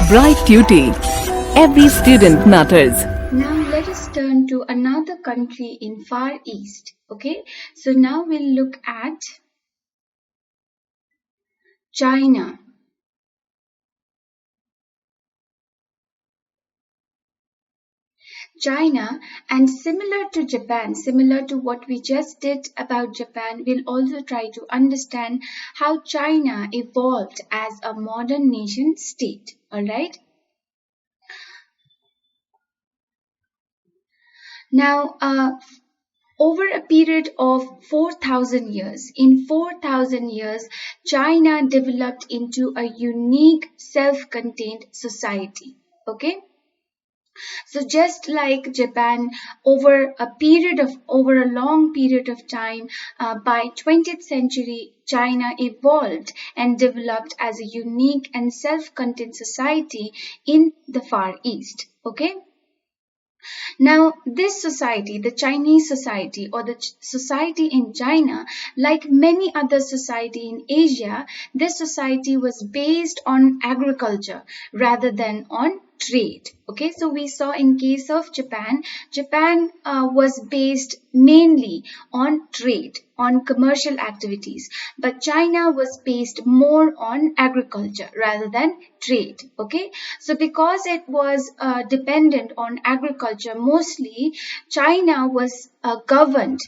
Bright Tuty. Every student matters. Now let us turn to another country in Far East. Okay, so now we'll look at China. China, and similar to Japan, similar to what we just did about Japan, we'll also try to understand how China evolved as a modern nation state. Alright? Now, over a period of 4,000 years, in 4,000 years, China developed into a unique self-contained society. Okay? So just like Japan, over a long period of time, by 20th century, China evolved and developed as a unique and self-contained society in the Far East. Okay? Now, this society, the Chinese society or the society in China, like many other society in Asia, this society was based on agriculture rather than on trade. Okay, so we saw in case of Japan, Japan was based mainly on trade, on commercial activities, but China was based more on agriculture rather than trade. Okay, so because it was dependent on agriculture mostly, China was governed,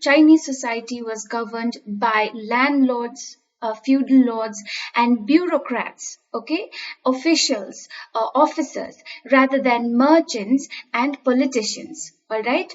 Chinese society was governed by landlords, feudal lords and bureaucrats, okay, officials, officers, rather than merchants and politicians. All right.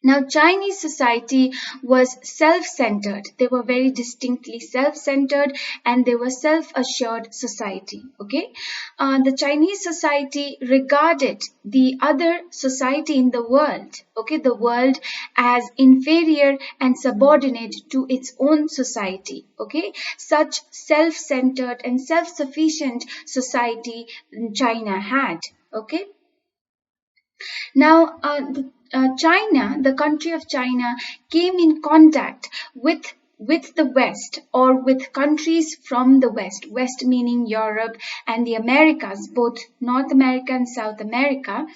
Now, Chinese society was self-centered. They were very distinctly self-centered and they were self-assured society. Okay, the Chinese society regarded the other society in the world, okay, the world as inferior and subordinate to its own society. Okay, such self-centered and self-sufficient society China had. Okay. Now, China, the country of China, came in contact with the West or with countries from the West, West meaning Europe and the Americas, both North America and South America.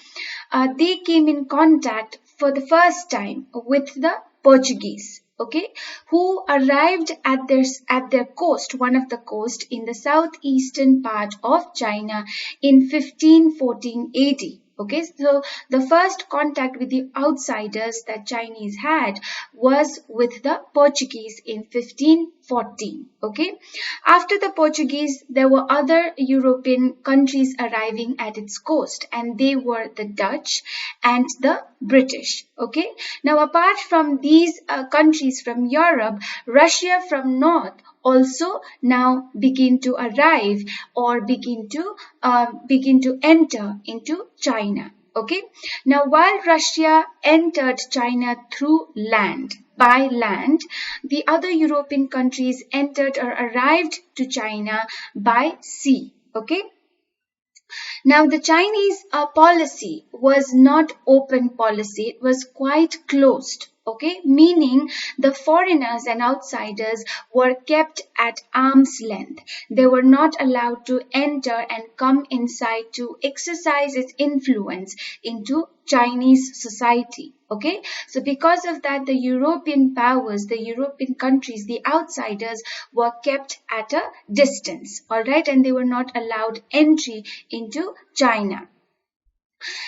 They came in contact for the first time with the Portuguese. Okay, who arrived at their coast, one of the coast in the southeastern part of China in 1514 AD. Okay, so the first contact with the outsiders that Chinese had was with the Portuguese in 1514. Okay, after the Portuguese, there were other European countries arriving at its coast, and they were the Dutch and the British. Okay, now apart from these countries from Europe, Russia from north also now begin to arrive or begin to enter into China. Okay, now while Russia entered China through land, by land, the other European countries entered or arrived to China by sea. Okay. Now, the Chinese policy was not open policy. It was quite closed. Okay, meaning the foreigners and outsiders were kept at arm's length. They were not allowed to enter and come inside to exercise its influence into Chinese society. Okay, so because of that, the European powers, the European countries, the outsiders were kept at a distance. All right, and they were not allowed entry into China.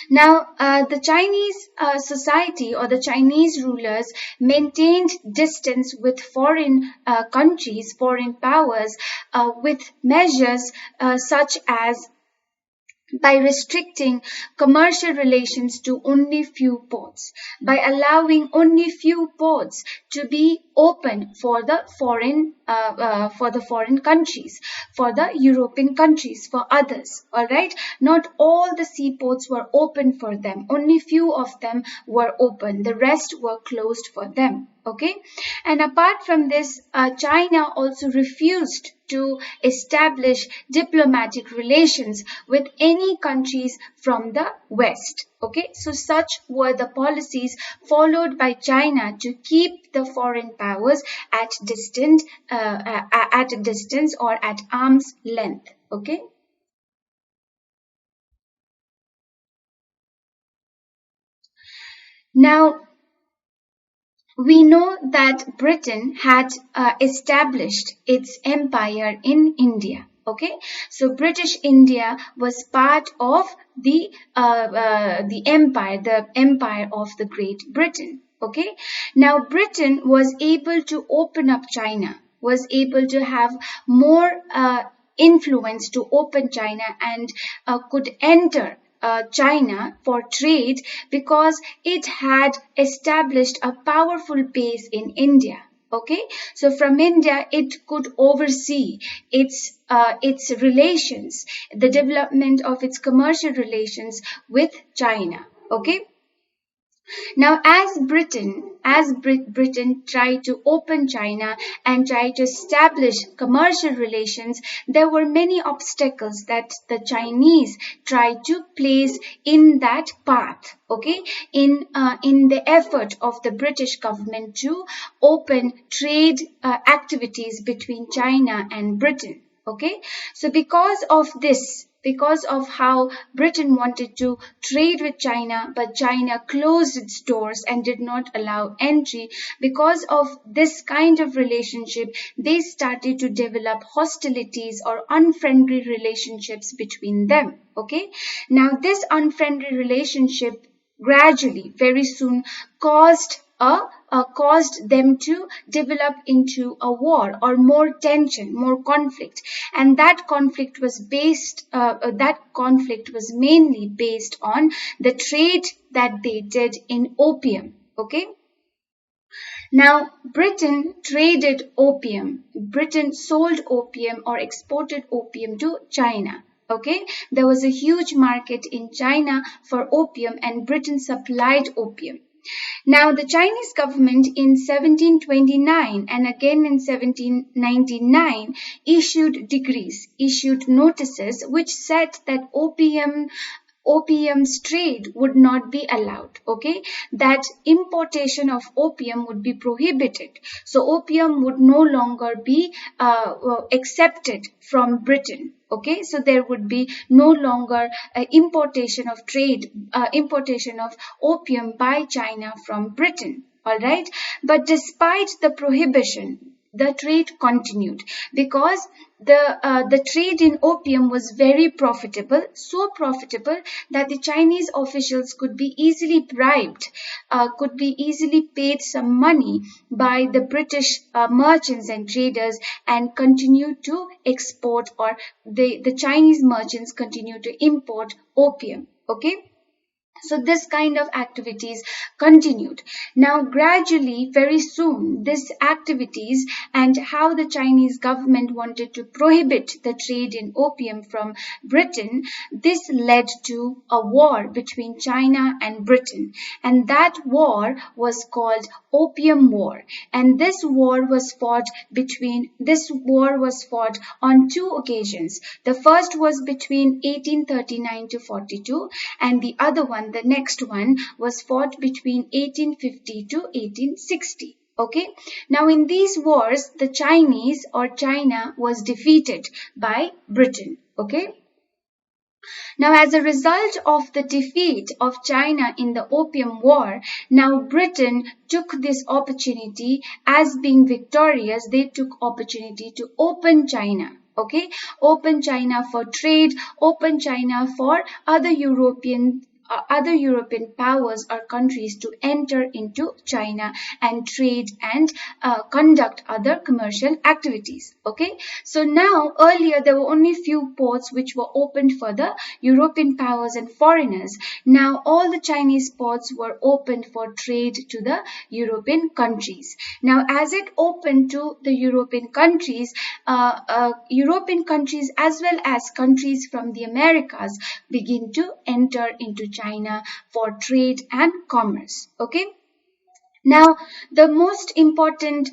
Now, the Chinese society or the Chinese rulers maintained distance with foreign countries, foreign powers, with measures such as by restricting commercial relations to only few ports, by allowing only few ports to be open for the foreign countries, for the European countries, for others. All right, not all the seaports were open for them. Only few of them were open. The rest were closed for them. Okay, and apart from this, China also refused to establish diplomatic relations with any countries from the West. Okay, so such were the policies followed by China to keep the foreign powers at a distance or at arm's length. Okay. Now, we know that Britain had established its empire in India. Okay, so British India was part of the empire of the Great Britain. Okay, now Britain was able to open up China, was able to have more influence to open China, and could enter China for trade because it had established a powerful base in India. Okay, so from India it could oversee its relations, the development of its commercial relations with China. Okay. Now, Britain tried to open China and tried to establish commercial relations, there were many obstacles that the Chinese tried to place in that path. Okay, in the effort of the British government to open trade activities between China and Britain. Okay, so because of how Britain wanted to trade with China, but China closed its doors and did not allow entry. Because of this kind of relationship, they started to develop hostilities or unfriendly relationships between them. Okay, now this unfriendly relationship gradually, very soon, caused them to develop into a war or more tension, more conflict, and that conflict was mainly based on the trade that they did in opium. Okay. Now, Britain traded opium. Britain sold opium or exported opium to China. Okay, there was a huge market in China for opium, and Britain supplied opium. Now, the Chinese government in 1729 and again in 1799 issued notices which said that opium's trade would not be allowed. Okay, that importation of opium would be prohibited. So opium would no longer be accepted from Britain. Okay, so there would be no longer importation of opium by China from Britain. All right, but despite the prohibition, the trade continued because the trade in opium was very profitable, so profitable that the Chinese officials could be easily bribed, could be easily paid some money by the British merchants and traders, and continue to export, or the Chinese merchants continue to import opium. Okay. So this kind of activities continued. Now gradually, very soon, these activities and how the Chinese government wanted to prohibit the trade in opium from Britain, this led to a war between China and Britain. And that war was called Opium War. And this war was fought on two occasions. The first was between 1839 to 42, and the other one, the next one, was fought between 1850 to 1860. Okay. Now in these wars, the Chinese or China was defeated by Britain. Okay. Now, as a result of the defeat of China in the Opium War, now Britain took this opportunity as being victorious. They took opportunity to open China. Okay, open China for trade, open China for other European powers or countries to enter into China and trade and conduct other commercial activities. Okay, so now earlier there were only few ports which were opened for the European powers and foreigners. Now all the Chinese ports were opened for trade to the European countries. Now as it opened to the European countries as well as countries from the Americas begin to enter into China for trade and commerce. Okay. Now, the most important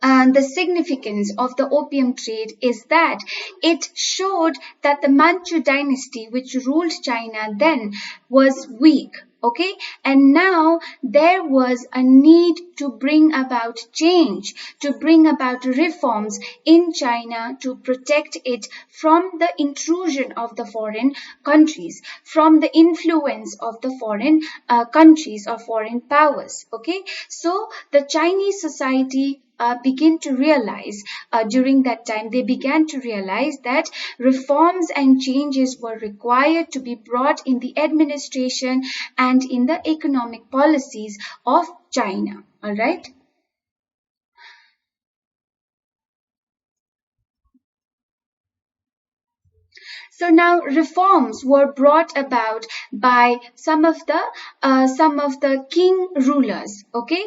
the significance of the opium trade is that it showed that the Manchu dynasty, which ruled China then, was weak. Okay, and now there was a need to bring about change, to bring about reforms in China to protect it from the intrusion of the foreign countries, from the influence of the foreign countries or foreign powers. Okay, so the Chinese society begin to realize during that time, they began to realize that reforms and changes were required to be brought in the administration and in the economic policies of China. All right. So now reforms were brought about by some of the king rulers. Okay,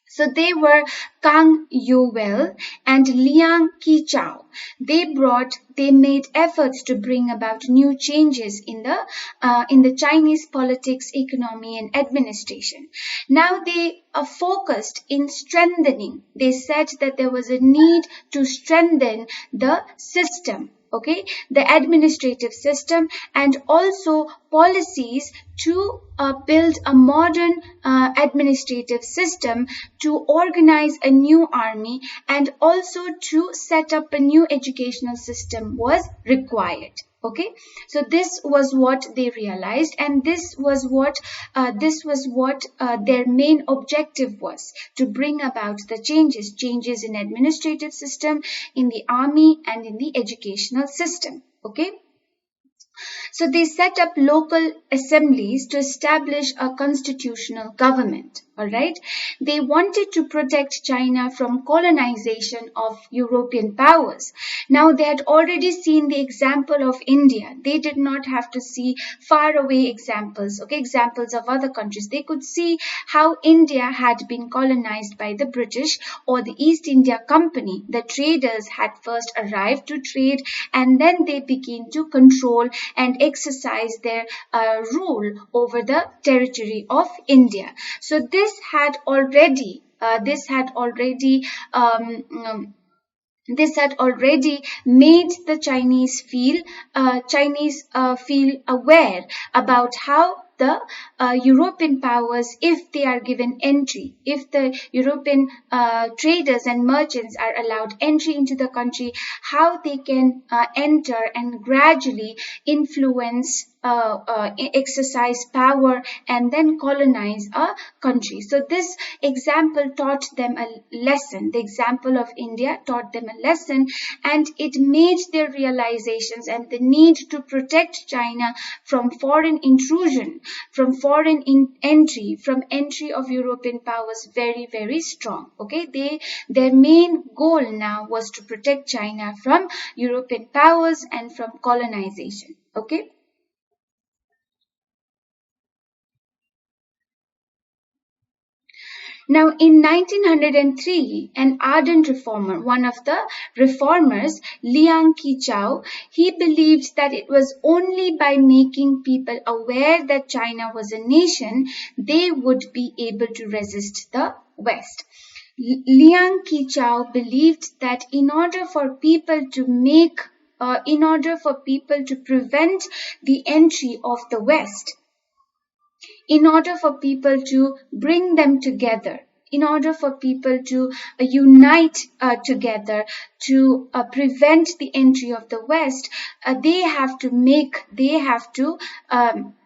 so they were Kang Youwell and Liang Qichao. They made efforts to bring about new changes in the Chinese politics, economy, and administration. Now they are focused in strengthening. They said that there was a need to strengthen the system. Okay, the administrative system and also policies to build a modern administrative system, to organize a new army, and also to set up a new educational system was required. Okay, so this was what they realized, and this was what their main objective was, to bring about the changes in administrative system, in the army, and in the educational system. Okay, so they set up local assemblies to establish a constitutional government. All right. They wanted to protect China from colonization of European powers. Now they had already seen the example of India. They did not have to see far away examples, okay, examples of other countries. They could see how India had been colonized by the British or the East India Company. The traders had first arrived to trade, and then they began to control and exercise their rule over the territory of India. So this had already made the Chinese feel aware about how the European powers, if they are given entry, if the European traders and merchants are allowed entry into the country, how they can enter and gradually influence, exercise power, and then colonize a country. So this example taught them a lesson. The example of India taught them a lesson, and it made their realizations and the need to protect China from foreign intrusion, from foreign entry, from entry of European powers very, very strong. Okay, their main goal now was to protect China from European powers and from colonization. Okay. Now, in 1903, an ardent reformer, one of the reformers, Liang Qichao, he believed that it was only by making people aware that China was a nation, they would be able to resist the West. Liang Qichao believed that in order for people to prevent the entry of the West, in order for people to bring them together, in order for people to unite together to prevent the entry of the West,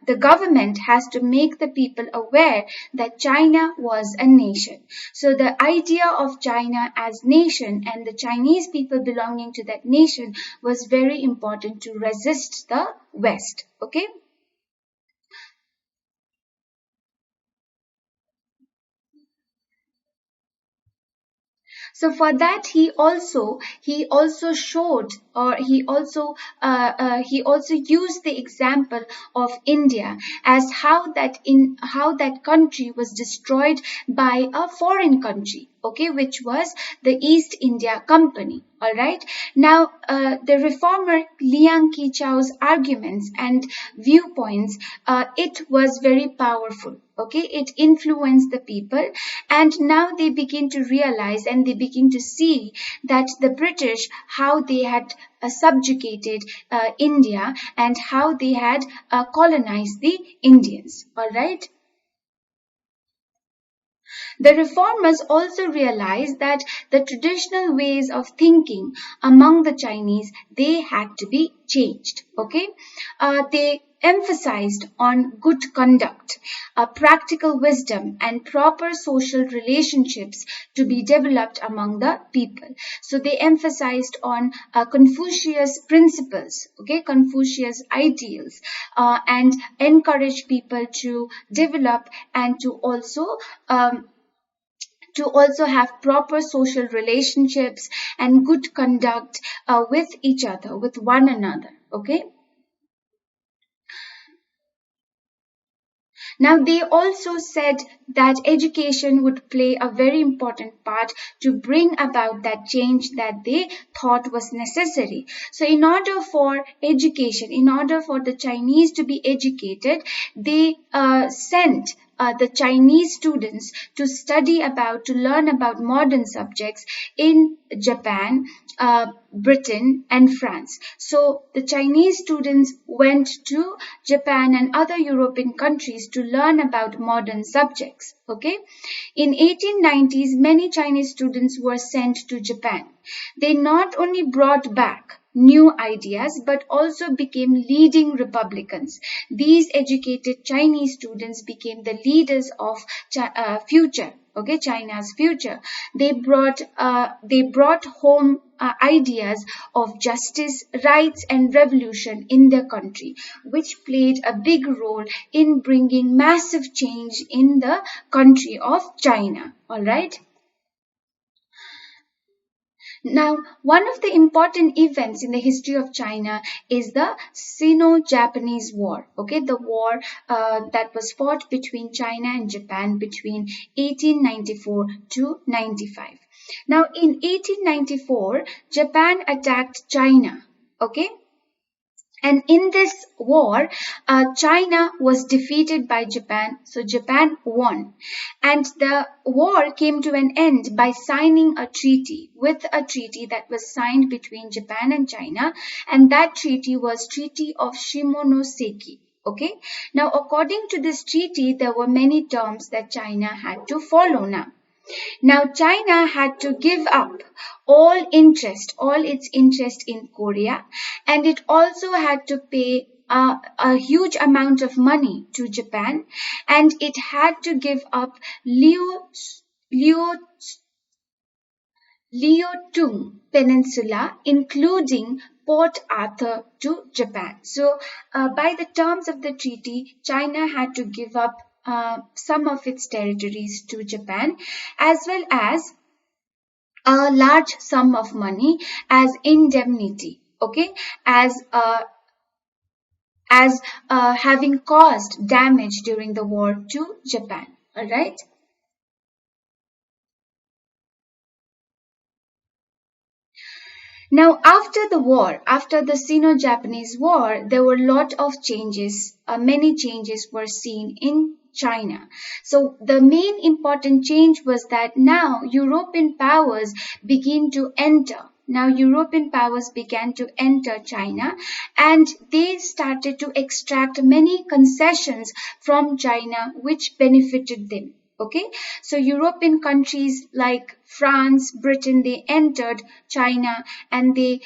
the government has to make the people aware that China was a nation. So the idea of China as nation and the Chinese people belonging to that nation was very important to resist the West. Okay. So for that, he also showed, or he also used the example of India as how that country was destroyed by a foreign country, okay, which was the East India Company. All right. Now, the reformer Liang Qichao's arguments and viewpoints, it was very powerful. Okay, it influenced the people, and now they begin to realize and they begin to see that the British, how they had subjugated India and how they had colonized the Indians. All right. The reformers also realized that the traditional ways of thinking among the Chinese, they had to be changed. Okay, they emphasized on good conduct, practical wisdom, and proper social relationships to be developed among the people. So they emphasized on Confucius principles, okay, Confucius ideals, and encourage people to develop and to also have proper social relationships and good conduct with each other, with one another. Okay. Now, they also said that education would play a very important part to bring about that change that they thought was necessary. So, in order for education, in order for the Chinese to be educated, they sent the Chinese students to to learn about modern subjects in Japan, Britain, and France. So the Chinese students went to Japan and other European countries to learn about modern subjects. Okay. In 1890s, many Chinese students were sent to Japan. They not only brought back new ideas but also became leading Republicans. These educated Chinese students became the leaders of future. Okay, China's future. They brought home ideas of justice, rights, and revolution in their country, which played a big role in bringing massive change in the country of China. All right. Now, one of the important events in the history of China is the Sino-Japanese War. Okay, the war that was fought between China and Japan between 1894 to 95. Now, in 1894, Japan attacked China. Okay. And in this war, China was defeated by Japan, so Japan won. And the war came to an end by signing a treaty that was signed between Japan and China, and that treaty was Treaty of Shimonoseki. Okay. Now, according to this treaty, there were many terms that China had to follow now. Now, China had to give up all its interest in Korea, and it also had to pay a huge amount of money to Japan, and it had to give up Liaotung Peninsula, including Port Arthur, to Japan. So, by the terms of the treaty, China had to give up some of its territories to Japan, as well as a large sum of money as indemnity. Okay, as having caused damage during the war to Japan. All right. Now, after the war, after the Sino-Japanese War, there were a lot of changes. Many changes were seen in China. So the main important change was that now European powers began to enter China, and they started to extract many concessions from China which benefited them. Okay, so European countries like France, Britain, they entered China, and they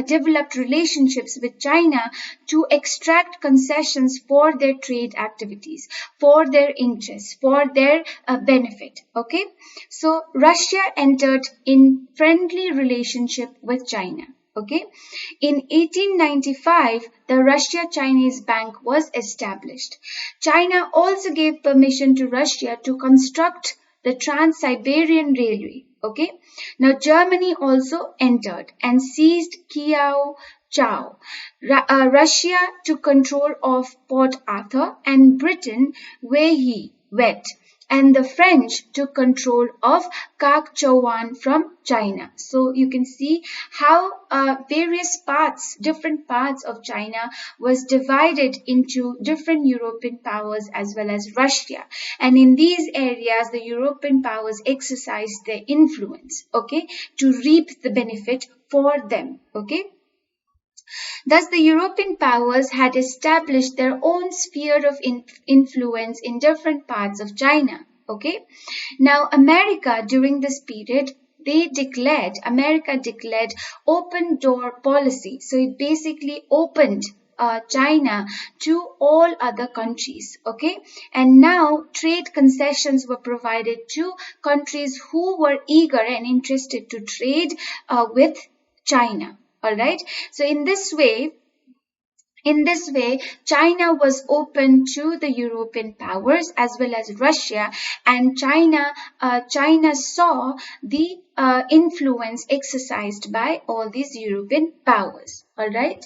developed relationships with China to extract concessions for their trade activities, for their interests, for their benefit. Okay, so Russia entered in friendly relationship with China. Okay, in 1895, the Russia-Chinese Bank was established. China also gave permission to Russia to construct the Trans-Siberian Railway. Okay, now Germany also entered and seized Kiao Chao. Russia took control of Port Arthur, and Britain, Wei He Wet, and the French took control of Kakchawan from China. So you can see how different parts of China was divided into different European powers as well as Russia. And in these areas, the European powers exercised their influence, okay, to reap the benefit for them, okay. Thus, the European powers had established their own sphere of influence in different parts of China. Okay. Now, America during this period, America declared open door policy. So it basically opened China to all other countries, okay, and now trade concessions were provided to countries who were eager and interested to trade with China. All right. So in this way, China was open to the European powers as well as Russia, and China saw the influence exercised by all these European powers. All right.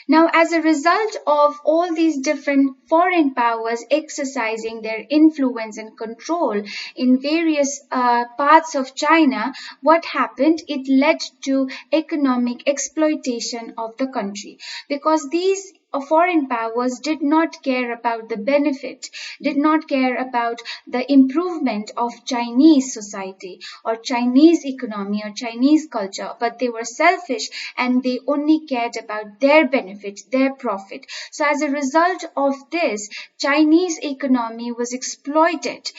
Now, as a result of all these different foreign powers exercising their influence and control in various parts of China, what happened? It led to economic exploitation of the country, because these foreign powers did not care about the benefit, did not care about the improvement of Chinese society or Chinese economy or Chinese culture, but they were selfish and they only cared about their benefit, their profit. So as a result of this, Chinese economy was exploited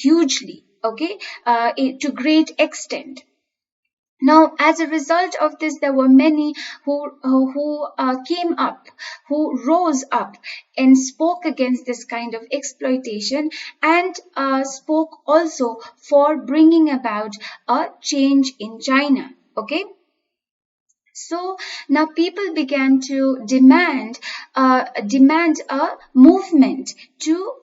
hugely, okay, to great extent. Now, as a result of this, there were many who rose up and spoke against this kind of exploitation, and spoke also for bringing about a change in China. Okay. So now people began to demand a movement to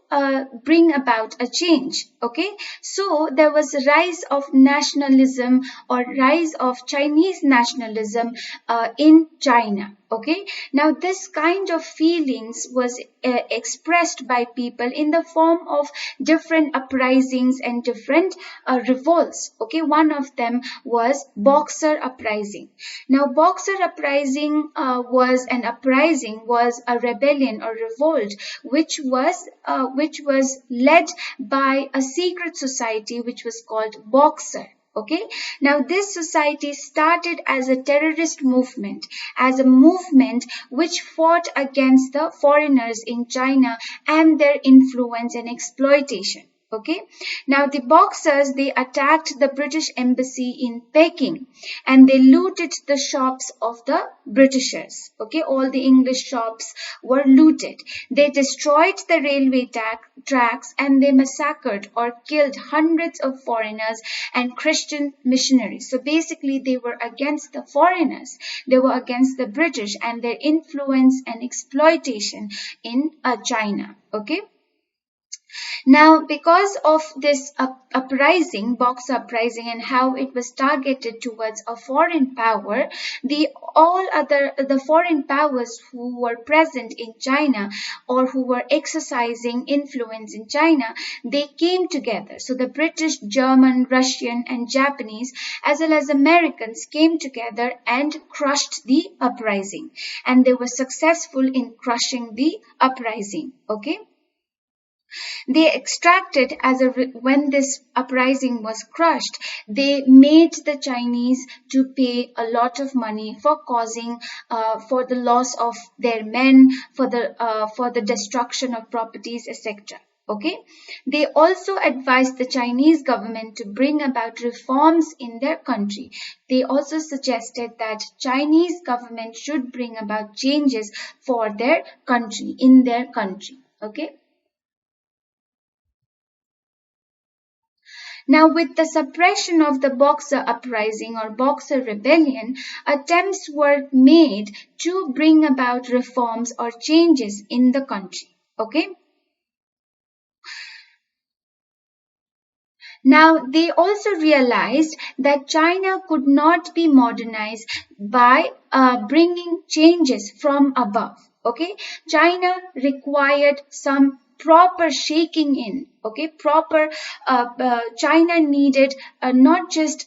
bring about a change. Okay, so there was a rise of nationalism or rise of Chinese nationalism in China. Okay, now this kind of feelings was expressed by people in the form of different uprisings and different revolts. Okay, one of them was Boxer uprising. Now, Boxer uprising was a rebellion or revolt which was led by a secret society which was called Boxer. Okay. Now, this society started as a terrorist movement, as a movement which fought against the foreigners in China and their influence and exploitation. Okay. Now, the Boxers, they attacked the British embassy in Peking and they looted the shops of the Britishers. Okay. All the English shops were looted. They destroyed the railway tracks and they massacred or killed hundreds of foreigners and Christian missionaries. So basically, they were against the foreigners. They were against the British and their influence and exploitation in China. Okay. Now, because of this uprising, Boxer uprising, and how it was targeted towards a foreign power, the foreign powers who were present in China or who were exercising influence in China, they came together. So the British, German, Russian, and Japanese, as well as Americans, came together and crushed the uprising, and they were successful in crushing the uprising. Okay. They extracted when this uprising was crushed, they made the Chinese to pay a lot of money for causing for the loss of their men, for the destruction of properties, etc. Okay. They also advised the Chinese government to bring about reforms in their country. They also suggested that Chinese government should bring about changes for their country, in their country. Okay. Now, with the suppression of the Boxer uprising or Boxer rebellion, attempts were made to bring about reforms or changes in the country. Okay. Now, they also realized that China could not be modernized by bringing changes from above. Okay, China required some proper shaking in. Okay, China needed not just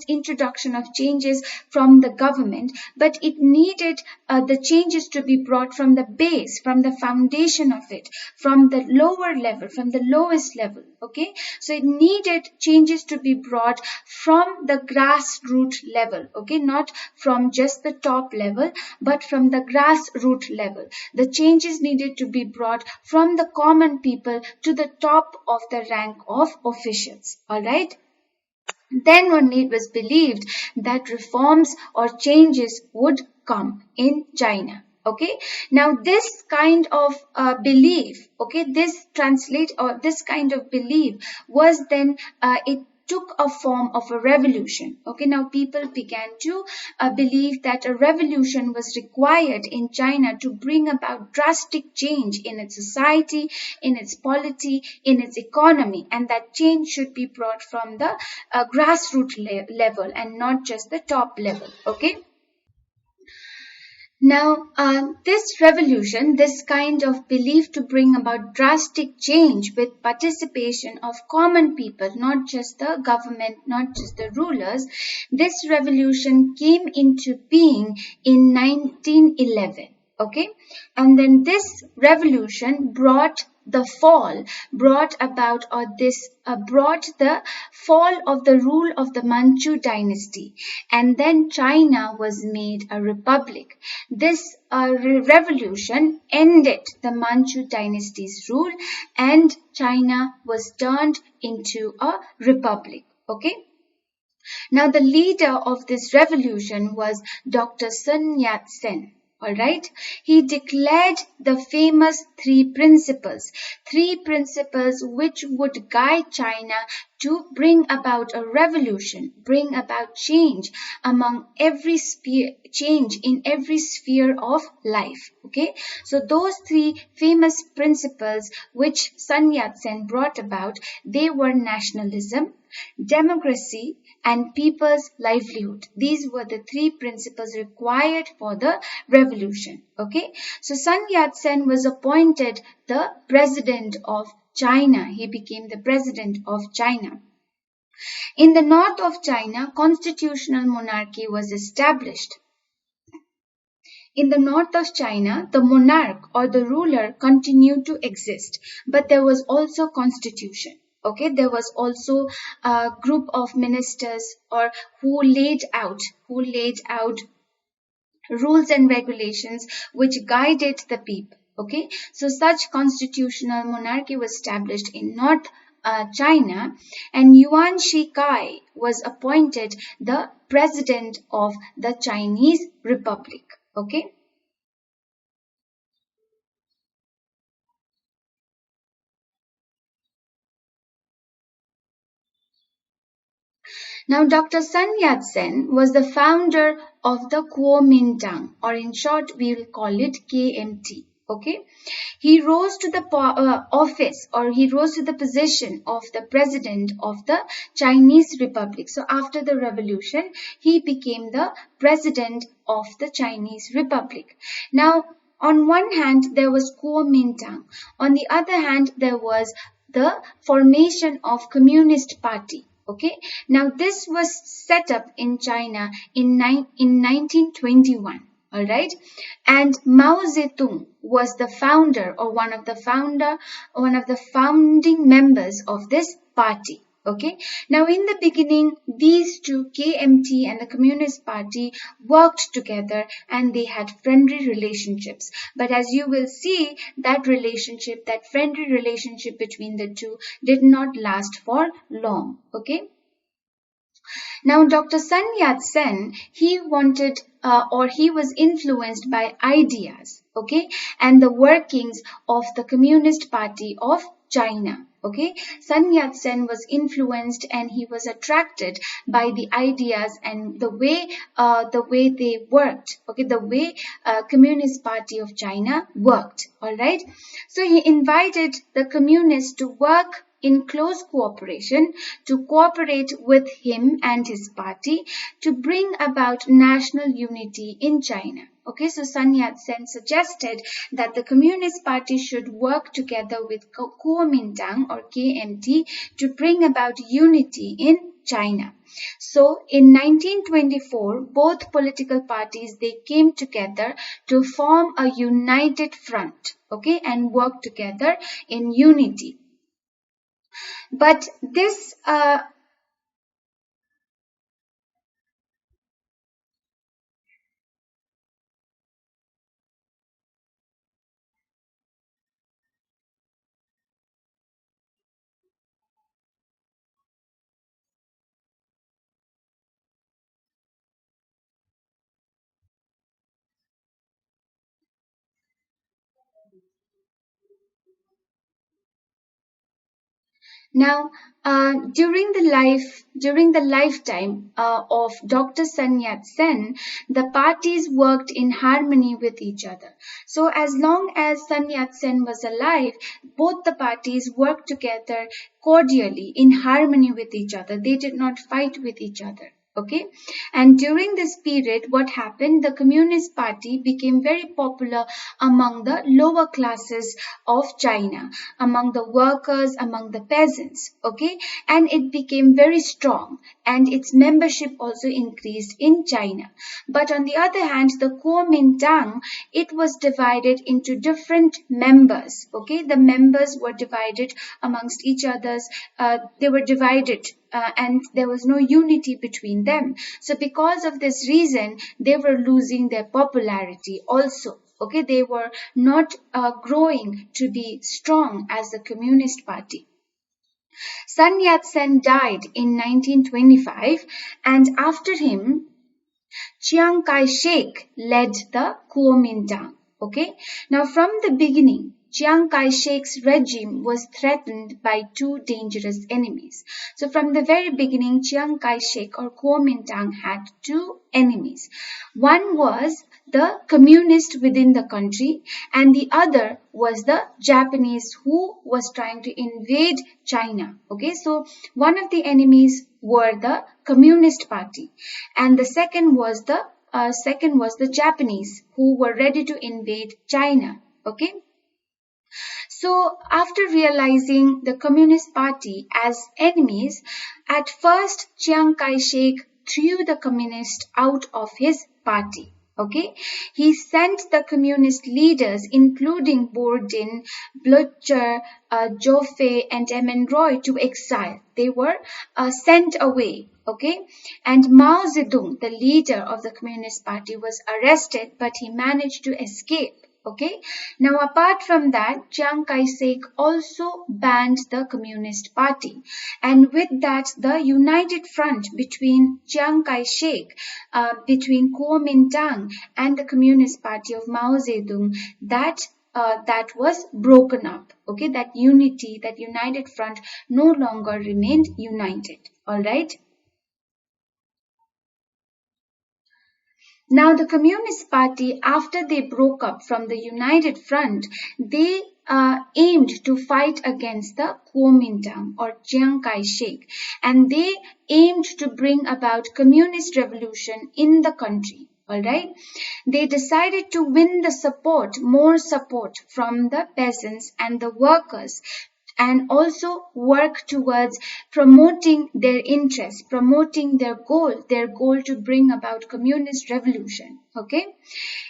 introduction of changes from the government, but it needed the changes to be brought from the base, from the foundation of it, from the lower level, from the lowest level. Okay, so it needed changes to be brought from the grassroots level. Okay, not from just the top level, but from the grassroots level. The changes needed to be brought from the common people to the top of the rank of officials. All right. Then only it was believed that reforms or changes would come in China. Okay, now this kind of belief, okay, this kind of belief was then it took a form of a revolution. Okay, now people began to believe that a revolution was required in China to bring about drastic change in its society, in its polity, in its economy, and that change should be brought from the grassroots level and not just the top level. Okay. Now, this revolution, this kind of belief to bring about drastic change with participation of common people, not just the government, not just the rulers, this revolution came into being in 1911. Okay, and then this revolution brought the fall, brought the fall of the rule of the Manchu dynasty, and then China was made a republic. This revolution ended the Manchu dynasty's rule, and China was turned into a republic. Okay. Now, the leader of this revolution was Dr. Sun Yat-sen. All right. He declared the famous three principles which would guide China to bring about a revolution, bring about change among change in every sphere of life. Okay. So those three famous principles which Sun Yat-sen brought about, they were nationalism, democracy, and people's livelihood. These were the three principles required for the revolution. Okay, so Sun Yat-sen was appointed the president of China. He became the president of China. In the north of China, constitutional monarchy was established. In the north of China, the monarch or the ruler continued to exist, but there was also constitution. Okay, there was also a group of ministers or who laid out rules and regulations which guided the people. Okay, so such constitutional monarchy was established in North China, and Yuan Shikai was appointed the president of the Chinese Republic. Okay. Now, Dr. Sun Yat-sen was the founder of the Kuomintang, or in short, we will call it KMT. Okay, he rose to the office, or he rose to the position of the president of the Chinese Republic. So after the revolution, he became the president of the Chinese Republic. Now, on one hand, there was Kuomintang. On the other hand, there was the formation of Communist Party. Okay, now this was set up in China in 1921. All right, and Mao Zedong was the founder or one of the founding members of this party. Okay, now in the beginning, these two, KMT and the Communist Party, worked together and they had friendly relationships. But as you will see, that friendly relationship between the two did not last for long. Okay. Now, Dr. Sun Yat-sen, he wanted he was influenced by ideas, okay, and the workings of the Communist Party of China. Okay, Sun Yat-sen was influenced and he was attracted by the ideas and the way they worked. Okay, the way Communist Party of China worked. All right, so he invited the communists to work in close cooperation, to cooperate with him and his party to bring about national unity in China. Okay, so Sun Yat-sen suggested that the Communist Party should work together with Kuomintang or KMT to bring about unity in China. So in 1924, both political parties, they came together to form a united front, okay, and work together in unity. But this Now, during the lifetime of Dr. Sun Yat-sen, the parties worked in harmony with each other. So, as long as Sun Yat-sen was alive, both the parties worked together cordially in harmony with each other. They did not fight with each other. Okay, and during this period, what happened? The Communist Party became very popular among the lower classes of China, among the workers, among the peasants. Okay, and it became very strong, and its membership also increased in China. But on the other hand, the Kuomintang, it was divided into different members. Okay, the members were divided amongst each others. They were divided and there was no unity between them. So because of this reason, they were losing their popularity also. Okay, they were not growing to be strong as the Communist Party. Sun Yat-sen died in 1925, and after him, Chiang Kai-shek led the Kuomintang. Okay, now from the beginning, Chiang Kai-shek's regime was threatened by two dangerous enemies. So from the very beginning, Chiang Kai-shek or Kuomintang had two enemies. One was the communist within the country, and the other was the Japanese who was trying to invade China. Okay, so one of the enemies were the Communist Party, and the second was the Japanese who were ready to invade China. Okay. So after realizing the Communist Party as enemies, at first Chiang Kai-shek threw the communists out of his party. Okay, he sent the communist leaders, including Bourdin, Blücher, Joffre, and M.N. Roy, to exile. They were sent away. Okay, and Mao Zedong, the leader of the Communist Party, was arrested, but he managed to escape. Okay, now apart from that, Chiang Kai-shek also banned the Communist Party, and with that, the united front between Chiang Kai-shek, between Kuomintang and the Communist Party of Mao Zedong, that was broken up. Okay, that unity, that united front no longer remained united. All right. Now, the Communist Party, after they broke up from the United Front, they aimed to fight against the Kuomintang or Chiang Kai-shek, and they aimed to bring about communist revolution in the country. All right. They decided to win the support, more support from the peasants and the workers, and also work towards promoting their interests, promoting their goal to bring about communist revolution. Okay.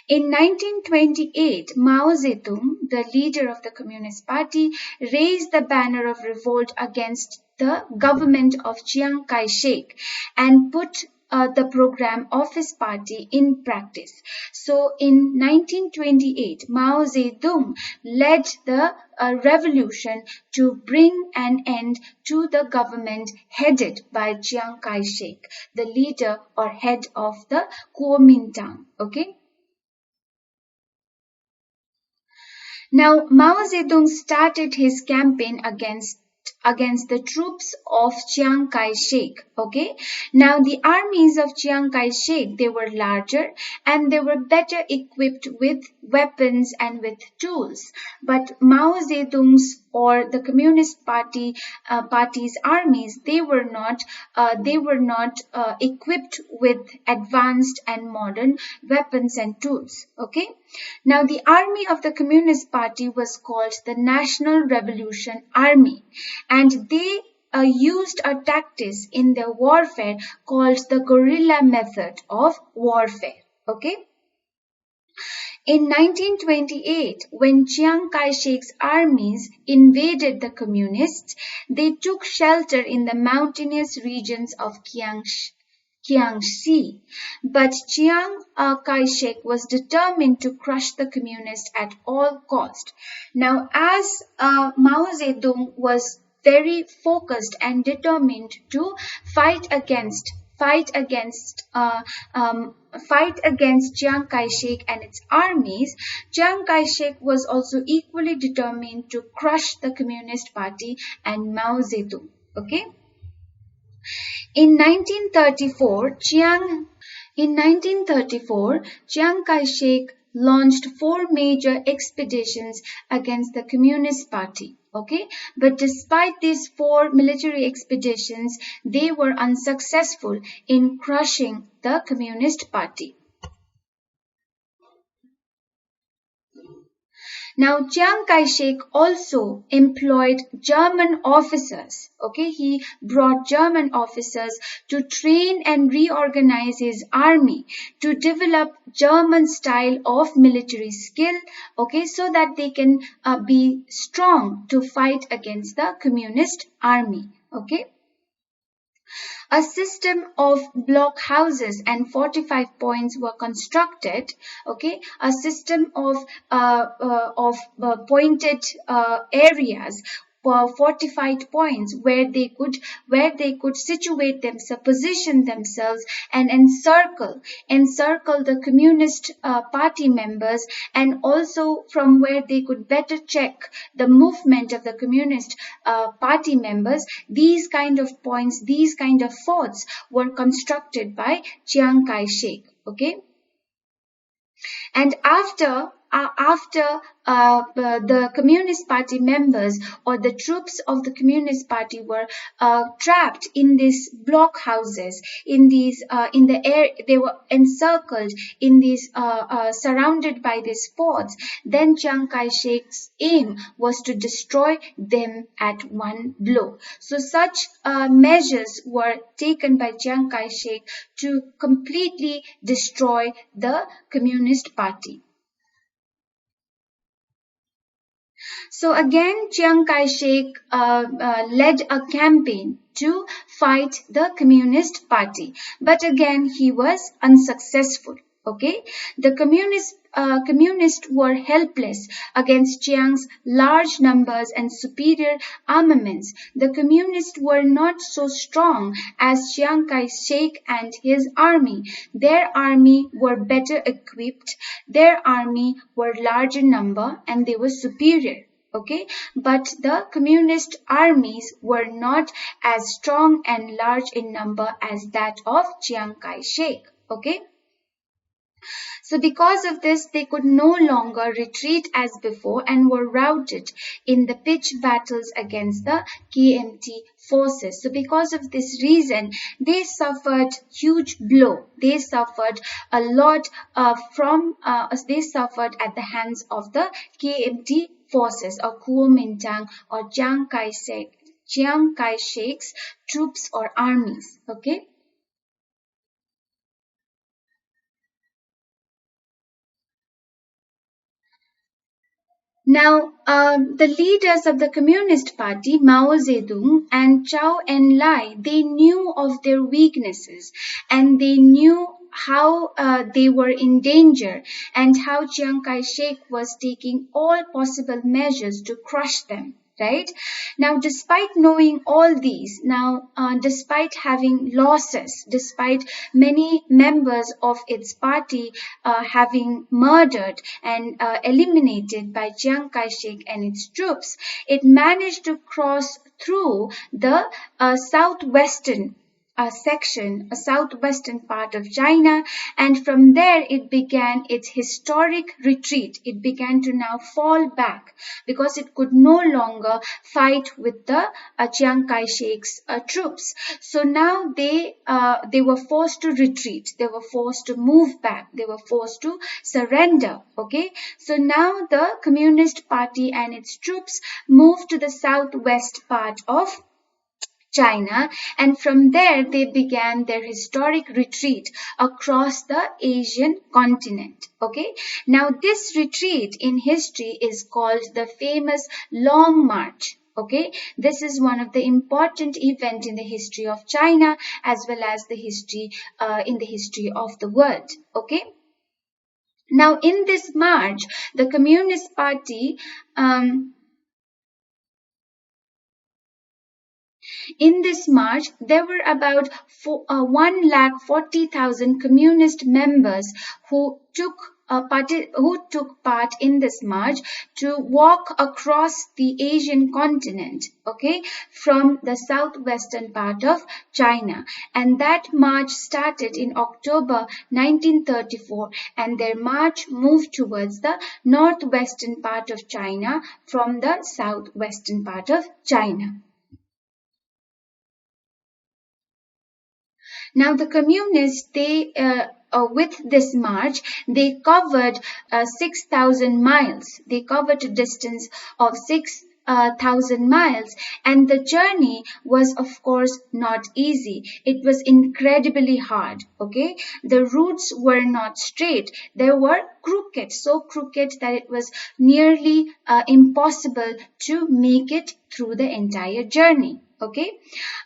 In 1928, Mao Zedong, the leader of the Communist Party, raised the banner of revolt against the government of Chiang Kai-shek and put the program of his party in practice. So in 1928, Mao Zedong led the revolution to bring an end to the government headed by Chiang Kai-shek, the leader or head of the Kuomintang. Okay. Now, Mao Zedong started his campaign against against the troops of Chiang Kai-shek. Okay, now the armies of Chiang Kai-shek, they were larger and they were better equipped with weapons and with tools, but Mao Zedong's or the Communist Party's armies, they were not equipped with advanced and modern weapons and tools. Okay, now the army of the Communist Party was called the National Revolution Army, and they used a tactics in their warfare called the guerrilla method of warfare. Okay. In 1928, when Chiang Kai-shek's armies invaded the communists, they took shelter in the mountainous regions of Jiangxi. But Chiang Kai-shek was determined to crush the communists at all cost. Now, as Mao Zedong was very focused and determined to fight against Chiang Kai-shek and its armies, Chiang Kai-shek was also equally determined to crush the Communist Party and Mao Zedong. Okay. In 1934, Chiang Kai-shek launched 4 major expeditions against the Communist Party. Okay, but despite these 4 military expeditions, they were unsuccessful in crushing the Communist Party. Now, Chiang Kai-shek also employed German officers. Okay, he brought German officers to train and reorganize his army to develop German style of military skill. Okay, so that they can be strong to fight against the communist army. Okay. A system of blockhouses and fortified points were constructed. Okay, a system of pointed areas, fortified points where they could situate themselves, position themselves, and encircle the communist party members, and also from where they could better check the movement of the communist party members. These kind of points, these kind of forts were constructed by Chiang Kai-shek. Okay, and after the Communist Party members or the troops of the Communist Party were trapped in these blockhouses, in the air, they were encircled in these, surrounded by these forts. Then Chiang Kai-shek's aim was to destroy them at one blow. So such measures were taken by Chiang Kai-shek to completely destroy the Communist Party. So again, Chiang Kai-shek led a campaign to fight the Communist Party, but again he was unsuccessful. Okay, the communists were helpless against Chiang's large numbers and superior armaments. The communists were not so strong as Chiang Kai-shek and his army. Their army were better equipped, their army were larger number, and they were superior. Okay, but the communist armies were not as strong and large in number as that of Chiang Kai-shek. Okay. So because of this, they could no longer retreat as before and were routed in the pitched battles against the KMT forces. So because of this reason, they suffered huge blow. They suffered a lot they suffered at the hands of the KMT forces, or Kuomintang, or Chiang Kai-shek's troops or armies. Okay. Now, the leaders of the Communist Party, Mao Zedong and Zhou Enlai, they knew of their weaknesses and they knew how they were in danger and how Chiang Kai-shek was taking all possible measures to crush them. right? Now, despite knowing all these, despite having losses, despite many members of its party having murdered and eliminated by Chiang Kai-shek and its troops, it managed to cross through the southwestern a southwestern part of China, and from there it began its historic retreat. It began to now fall back because it could no longer fight with the Chiang Kai-shek's troops. So now they were forced to retreat. They were forced to move back. They were forced to surrender. Okay, so now the Communist Party and its troops moved to the southwest part of China, and from there they began their historic retreat across the Asian continent. Okay, now this retreat in history is called the famous Long March. Okay, this is one of the important events in the history of China as well as the history in the history of the world. Okay. Now, in this march, the Communist Party in this march, there were about 140,000 communist members who took part in this march to walk across the Asian continent, okay, from the southwestern part of China. And that march started in October 1934, and their march moved towards the northwestern part of China from the southwestern part of China. Now, the communists, with this march, they covered 6,000 miles. They covered a distance of 6,000 miles, and the journey was, of course, not easy. It was incredibly hard. Okay, the routes were not straight. They were crooked, so crooked that it was nearly impossible to make it through the entire journey. Okay,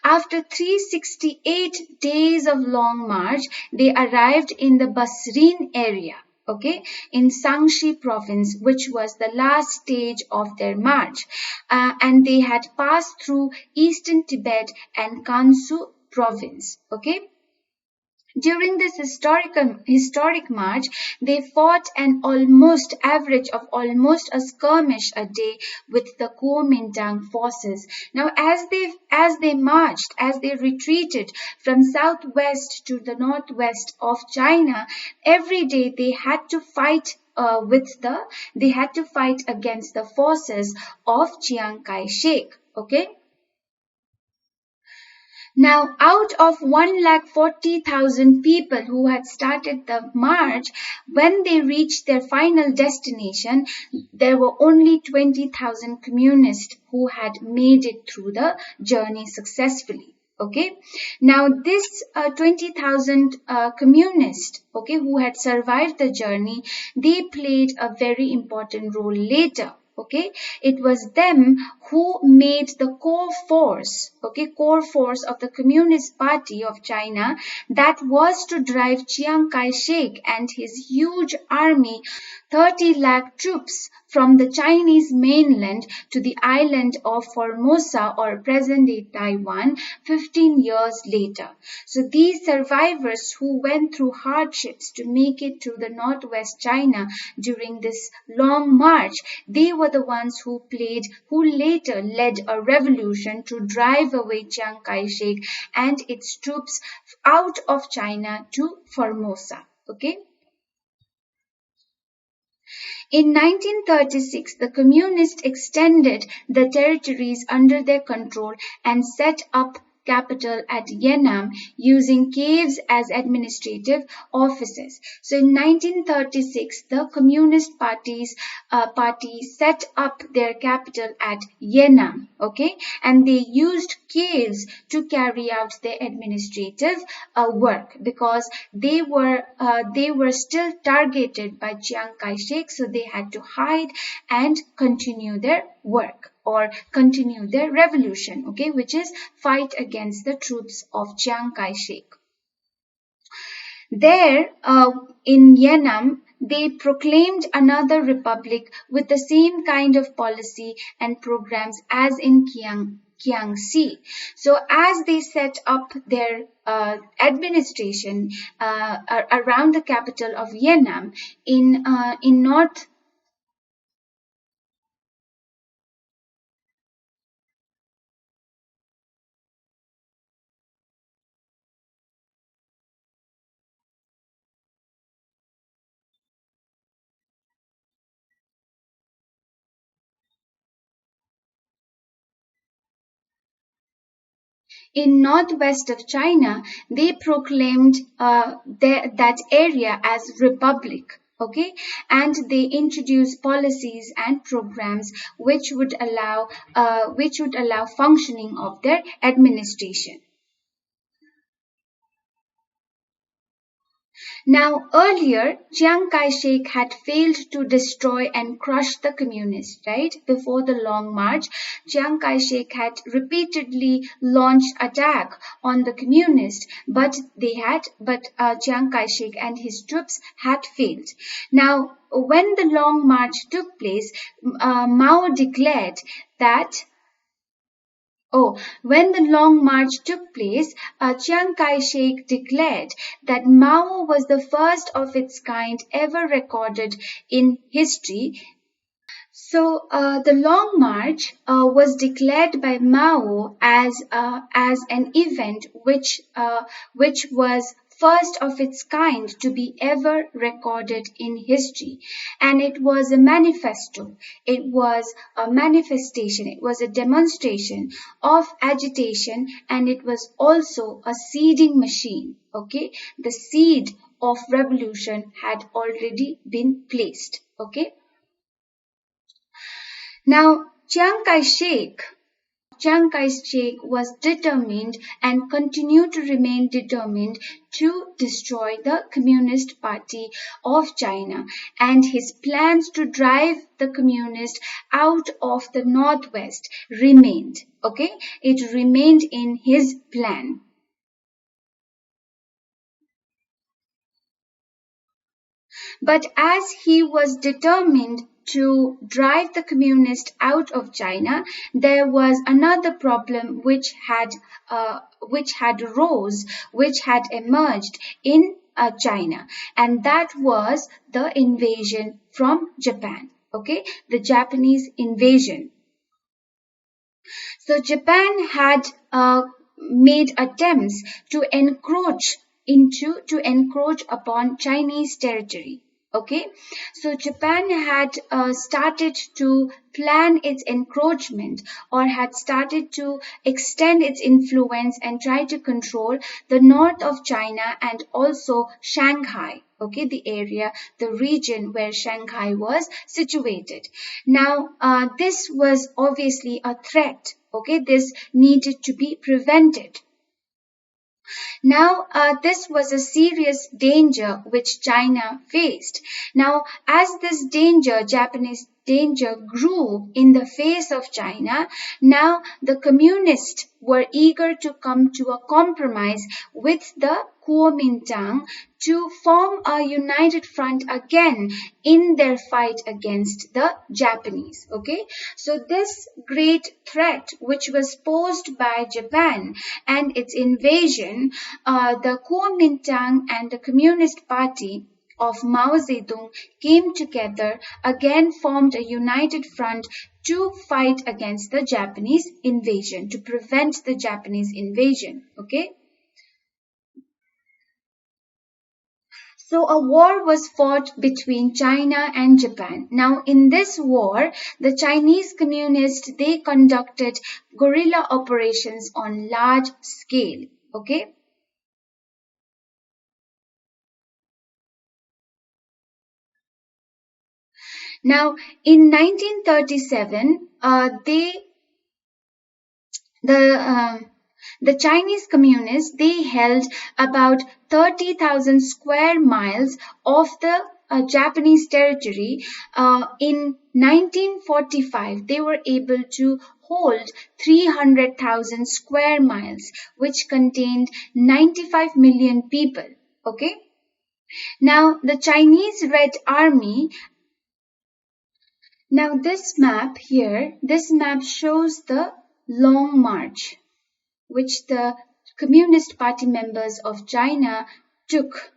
after 368 days of long march, they arrived in the Basrin area, okay, in Shanxi province, which was the last stage of their march, and they had passed through eastern Tibet and Gansu province, okay. During this historic march, they fought an average of almost a skirmish a day with the Kuomintang forces. Now, as they marched, as they retreated from southwest to the northwest of China, every day they had to fight against the forces of Chiang Kai-shek. Okay. Now, out of 140,000 people who had started the march, when they reached their final destination, there were only 20,000 communists who had made it through the journey successfully. Okay. Now, this 20,000 communists, okay, who had survived the journey, they played a very important role later. Okay, it was them who made the core force of the Communist Party of China, that was to drive Chiang Kai-shek and his huge army, 30 lakh troops, from the Chinese mainland to the island of Formosa, or present-day Taiwan, 15 years later. So these survivors who went through hardships to make it to the northwest China during this long march, they were the ones who later led a revolution to drive away Chiang Kai-shek and its troops out of China to Formosa. Okay. In 1936, the Communists extended the territories under their control and set up capital at Yanam, using caves as administrative offices. So in 1936, the Communist Party set up their capital at Yanam, okay, and they used caves to carry out their administrative work, because they were still targeted by Chiang Kai-shek, so they had to hide and continue their work, or continue their revolution, okay, which is fight against the troops of Chiang Kai-shek. There, in Yanam, they proclaimed another republic with the same kind of policy and programs as in Kiangsi. So as they set up their administration around the capital of Vietnam in north. In northwest of China, they proclaimed that area as republic. Okay, and they introduced policies and programs which would allow functioning of their administration. Now, earlier, Chiang Kai-shek had failed to destroy and crush the communists, right? Before the Long March, Chiang Kai-shek had repeatedly launched attack on the communists, but Chiang Kai-shek and his troops had failed. Now, when the Long March took place, Mao declared that when the Long March took place, Chiang Kai-shek declared that Mao was the first of its kind ever recorded in history. So the Long March was declared by Mao as an event which was first of its kind to be ever recorded in history, and it was a manifesto. It was a manifestation. It was a demonstration of agitation, and it was also a seeding machine. Okay, the seed of revolution had already been placed. Okay. Now, Chiang Kai-shek was determined and continued to remain determined to destroy the Communist Party of China, and his plans to drive the communists out of the Northwest remained. Okay, it remained in his plan. But as he was determined to drive the communists out of China, there was another problem which had emerged in China, and that was the invasion from Japan. Okay, the Japanese invasion. So Japan had made attempts to encroach upon Chinese territory. Okay, so Japan had started to plan its encroachment, or had started to extend its influence and try to control the north of China and also Shanghai. Okay, the region where Shanghai was situated. Now, this was obviously a threat. Okay, this needed to be prevented. Now, this was a serious danger which China faced. Now, as this Japanese danger grew in the face of China, now the communists were eager to come to a compromise with the Kuomintang to form a united front again in their fight against the Japanese. Okay, so this great threat which was posed by Japan and its invasion, the Kuomintang and the Communist Party of Mao Zedong came together, again formed a united front to fight against the Japanese invasion, to prevent the Japanese invasion. Okay. So a war was fought between China and Japan. Now in this war, the Chinese communists, they conducted guerrilla operations on large scale. Okay. Now, in 1937, the Chinese communists, they held about 30,000 square miles of the Japanese territory. In 1945, they were able to hold 300,000 square miles, which contained 95 million people. Okay. Now, the Chinese Red Army. Now, this map here, this map shows the Long March, which the Communist Party members of China took.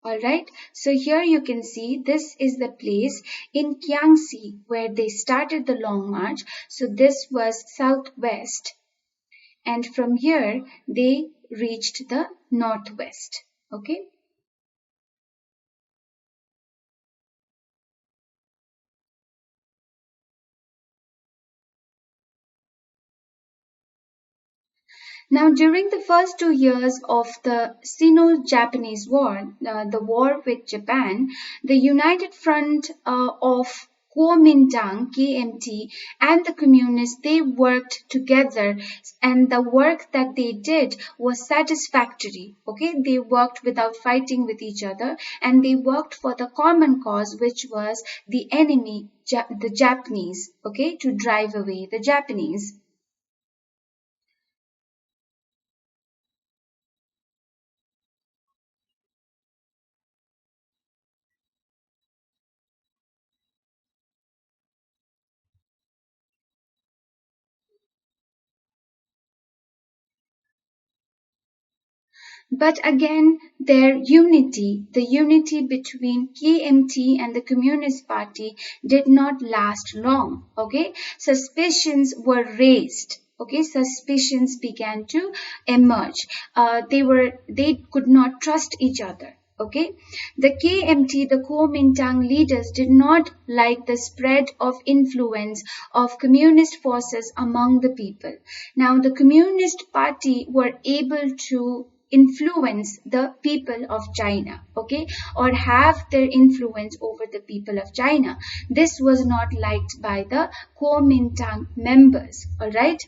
Alright, so here you can see this is the place in Jiangxi where they started the Long March. So this was southwest, and from here they reached the northwest. Okay. Now, during the first 2 years of the Sino-Japanese War, the war with Japan, the United Front of Kuomintang, KMT, and the communists, they worked together, and the work that they did was satisfactory. Okay, they worked without fighting with each other, and they worked for the common cause, which was the enemy, the Japanese. Okay, to drive away the Japanese. But again, their unity, the unity between KMT and the Communist Party did not last long. Okay, suspicions were raised. Okay, suspicions began to emerge. They could not trust each other. Okay, the KMT, the Kuomintang leaders did not like the spread of influence of communist forces among the people. Now, the Communist Party were able to influence the people of China, okay, or have their influence over the people of China. This was not liked by the Kuomintang members, all right.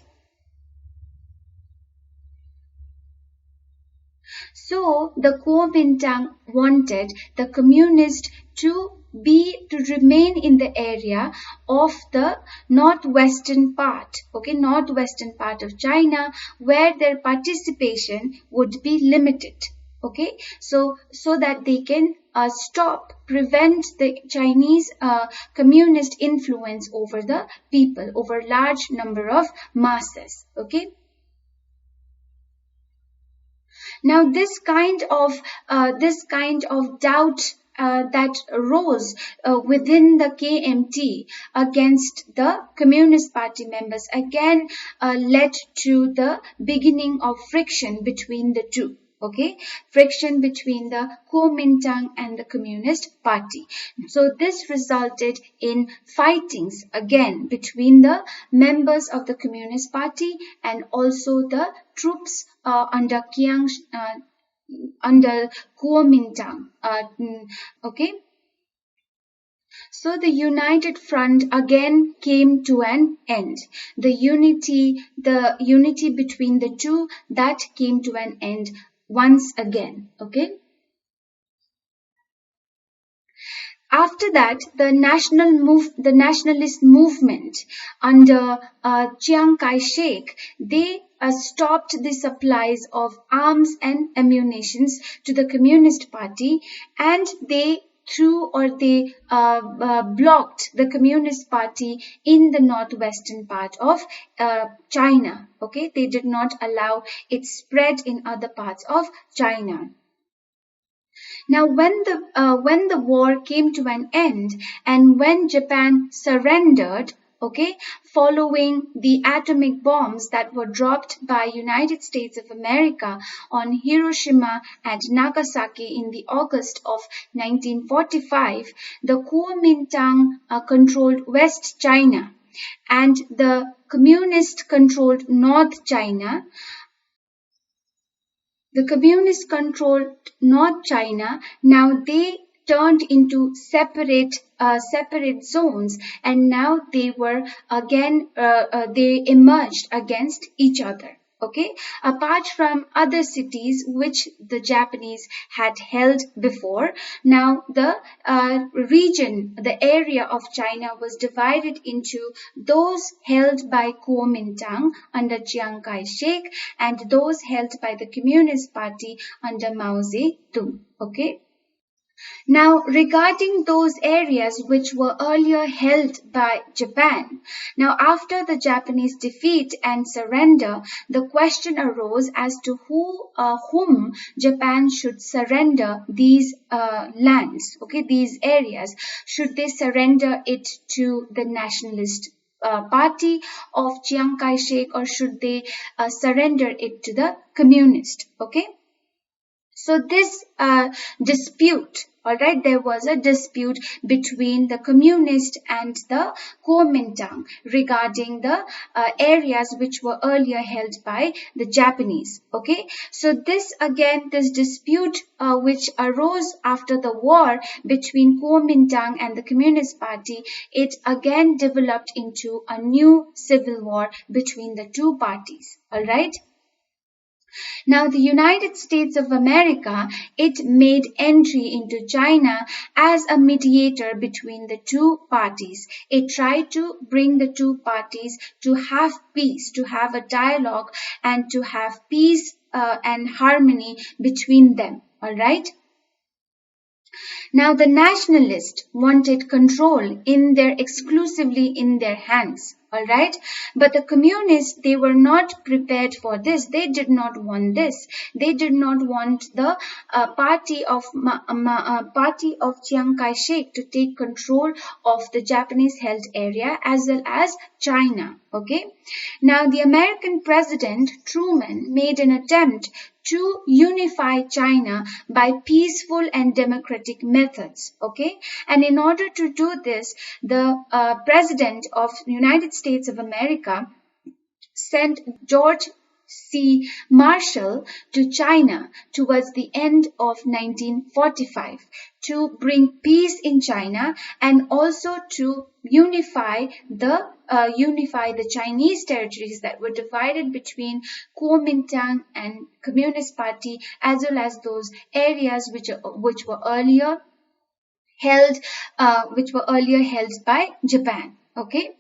So the Kuomintang wanted the communists to remain in the area of the northwestern part of China, where their participation would be limited. Okay, so that they can prevent the Chinese communist influence over the people, over large number of masses. Okay. Now, this kind of doubt that arose within the KMT against the Communist Party members again led to the beginning of friction between the two. Okay, friction between the Kuomintang and the Communist Party. So this resulted in fightings again between the members of the Communist Party and also the troops under Kuomintang. Okay. So the United Front again came to an end. The unity between the two, that came to an end once again. Okay. After that, the nationalist movement under Chiang Kai-shek, they stopped the supplies of arms and ammunition to the Communist Party, and they blocked the Communist Party in the northwestern part of China. Okay, they did not allow its spread in other parts of China. Now, when the war came to an end and when Japan surrendered, okay, following the atomic bombs that were dropped by United States of America on Hiroshima and Nagasaki in the August of 1945, the Kuomintang controlled West China and the communist controlled North China. The communists controlled North China. Now they turned into separate zones, and now they were again they emerged against each other. Okay, apart from other cities which the Japanese had held before. Now the the area of China was divided into those held by Kuomintang under Chiang Kai-shek and those held by the Communist Party under Mao Zedong. Okay. Now, regarding those areas which were earlier held by Japan, now after the Japanese defeat and surrender, the question arose as to whom Japan should surrender these lands, okay, these areas. Should they surrender it to the nationalist party of Chiang Kai-shek, or should they surrender it to the communist? Okay. So this dispute, all right, there was a dispute between the communist and the Kuomintang regarding the areas which were earlier held by the Japanese. Okay, so this dispute which arose after the war between Kuomintang and the Communist Party, it again developed into a new civil war between the two parties. All right. Now, the United States of America, it made entry into China as a mediator between the two parties. It tried to bring the two parties to have peace, to have a dialogue, and to have peace and harmony between them. All right. Now, the nationalists wanted control exclusively in their hands. All right. But the communists, they were not prepared for this. They did not want this. They did not want the party of Chiang Kai-shek to take control of the Japanese held area as well as China. Okay. Now, the American president Truman made an attempt to unify China by peaceful and democratic methods. Okay. And in order to do this, the president of the United States of America sent George C. Marshall to China towards the end of 1945 to bring peace in China and also to unify the Chinese territories that were divided between Kuomintang and Communist Party, as well as those areas which were earlier held by Japan. Okay.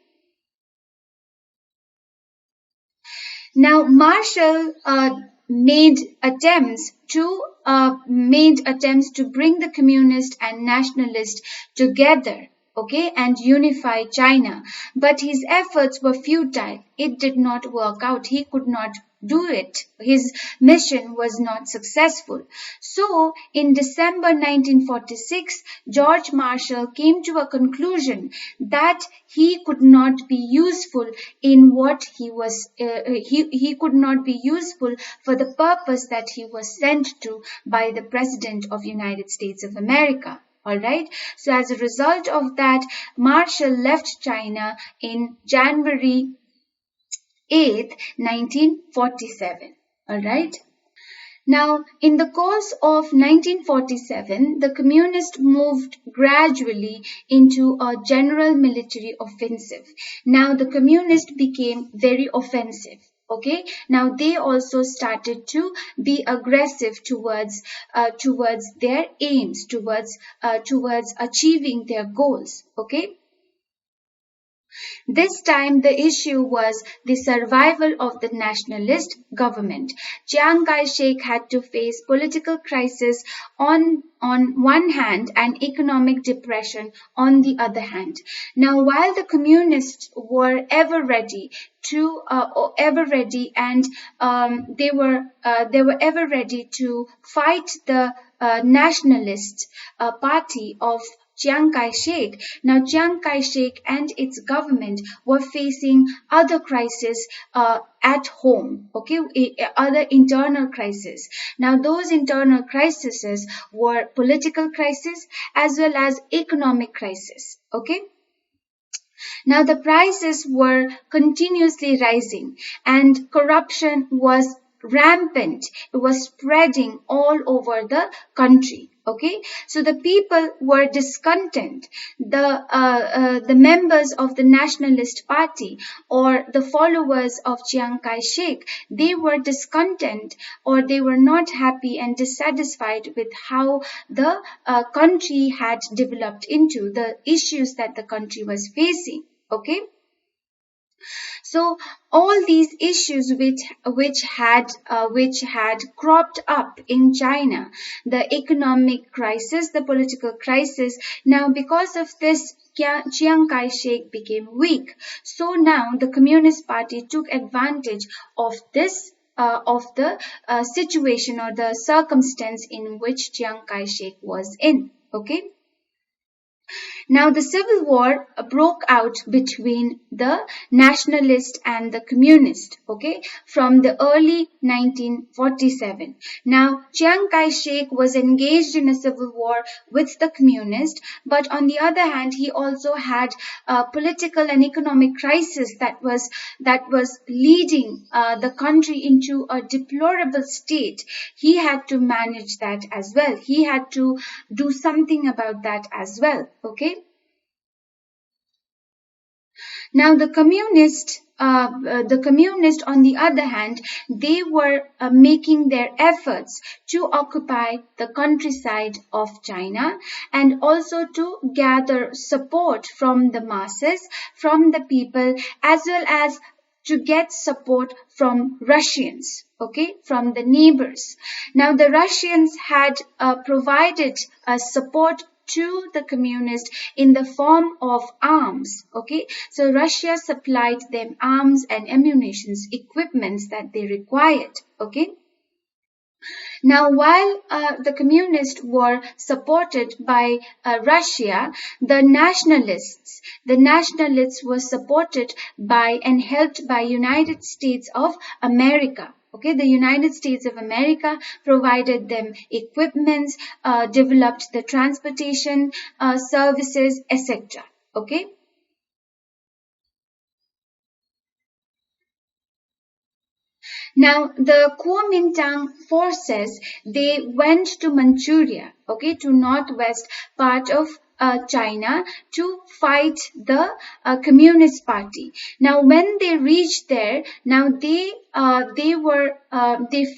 Now, Marshall made attempts to bring the communist and nationalist together, okay, and unify China. But his efforts were futile. It did not work out. He could not do it. His mission was not successful. So, in December 1946, George Marshall came to a conclusion that he could not be useful in what he was, he could not be useful for the purpose that he was sent to by the President of the United States of America. All right. So as a result of that, Marshall left China in January 8th, 1947. All right. Now, in the course of 1947, the communists moved gradually into a general military offensive. Now, the communists became very offensive. Okay. Now they also started to be aggressive towards their aims, towards achieving their goals. Okay. This time the issue was the survival of the nationalist government. Chiang Kai-shek had to face political crisis on one hand and economic depression on the other hand. Now, while the communists were ever ready and they were ever ready to fight the nationalist party of Chiang Kai-shek. Now, Chiang Kai-shek and its government were facing other crises at home, okay, other internal crises. Now, those internal crises were political crisis as well as economic crisis, okay. Now, the prices were continuously rising and corruption was rampant. It was spreading all over the country. Okay, so the people were discontent. The members of the Nationalist Party or the followers of Chiang Kai-shek, they were discontent, or they were not happy and dissatisfied with how the country had developed into, the issues that the country was facing. Okay. So all these issues which had cropped up in China, the economic crisis, the political crisis. Now, because of this, Chiang Kai-shek became weak. So now the Communist Party took advantage of this. Of the situation or the circumstance in which Chiang Kai-shek was in. Okay. Now the civil war broke out between the nationalist and the communist, okay, from the early 1947. Now Chiang Kai-shek was engaged in a civil war with the communist, but on the other hand, he also had a political and economic crisis that was leading the country into a deplorable state. He had to manage that as well. He had to do something about that as well, okay. Now the communist, on the other hand, they were making their efforts to occupy the countryside of China and also to gather support from the masses, from the people, as well as to get support from Russians, okay, from the neighbors. Now the Russians had provided support to the communists in the form of arms, okay. So Russia supplied them arms and ammunitions, equipments that they required, okay. Now, while the communists were supported by Russia, the nationalists were supported by and helped by United States of America. Okay, the United States of America provided them equipments, developed the transportation services, etc. Okay. Now, the Kuomintang forces, they went to Manchuria, okay, to northwest part of China to fight the Communist Party. Now, when they reached there, now they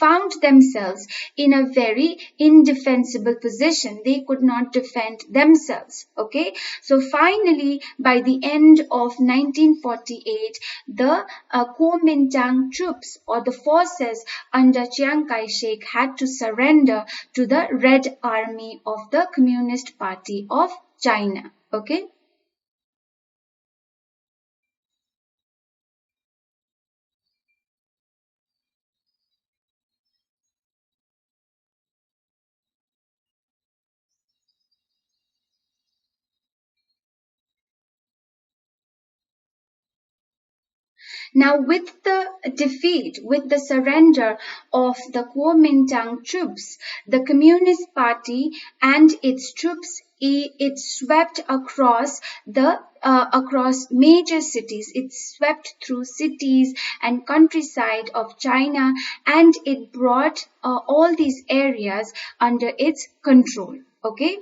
found themselves in a very indefensible position. They could not defend themselves. Okay, so finally, by the end of 1948, the Kuomintang troops or the forces under Chiang Kai-shek had to surrender to the Red Army of the Communist Party of China. Okay. Now, with the defeat, with the surrender of the Kuomintang troops, the Communist Party and its troops, it swept across major cities. It swept through cities and countryside of China, and it brought all these areas under its control. Okay.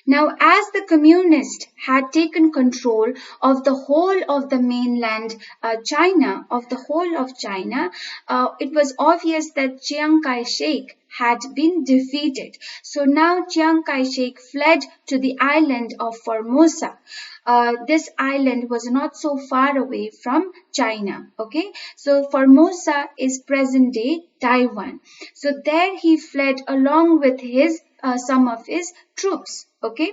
Now, as the communists had taken control of the whole of the mainland China, it was obvious that Chiang Kai-shek had been defeated. So now Chiang Kai-shek fled to the island of Formosa. This island was not so far away from China. Okay, so Formosa is present-day Taiwan. So there he fled along with his some of his troops. Okay.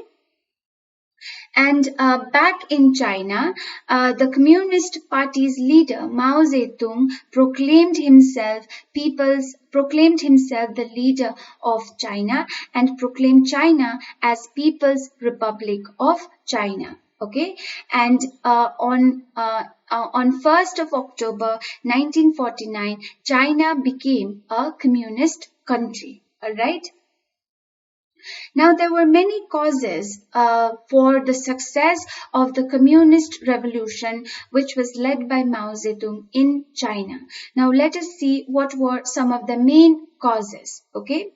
And back in China, the Communist Party's leader Mao Zedong proclaimed himself the leader of China and proclaimed China as People's Republic of China. Okay, and on 1st of October 1949, China became a communist country. All right. Now, there were many causes for the success of the communist revolution, which was led by Mao Zedong in China. Now, let us see what were some of the main causes. Okay.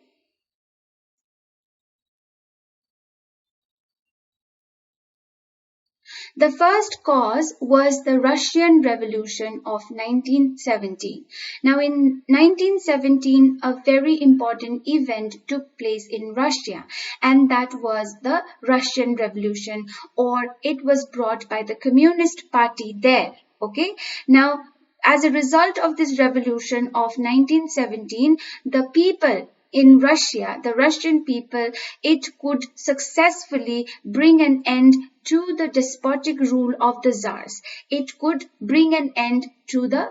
The first cause was the Russian Revolution of 1917. Now, in 1917, a very important event took place in Russia, and that was the Russian Revolution, or it was brought by the Communist Party there. Okay. Now, as a result of this revolution of 1917, the people in Russia, the Russian people, it could successfully bring an end to the despotic rule of the czars. It could bring an end to the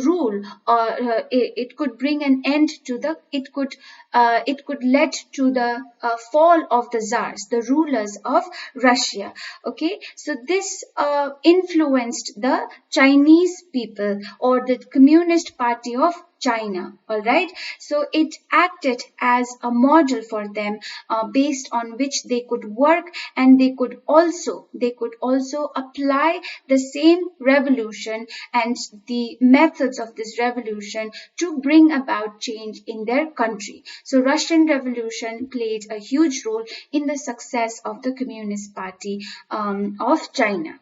rule, or it could bring an end to the it could lead to the fall of the czars, the rulers of Russia. Okay, so this influenced the Chinese people or the Communist Party of China. All right, so it acted as a model for them, based on which they could work, and they could also apply the same revolution and the methods of this revolution to bring about change in their country. So Russian Revolution played a huge role in the success of the Communist Party of China.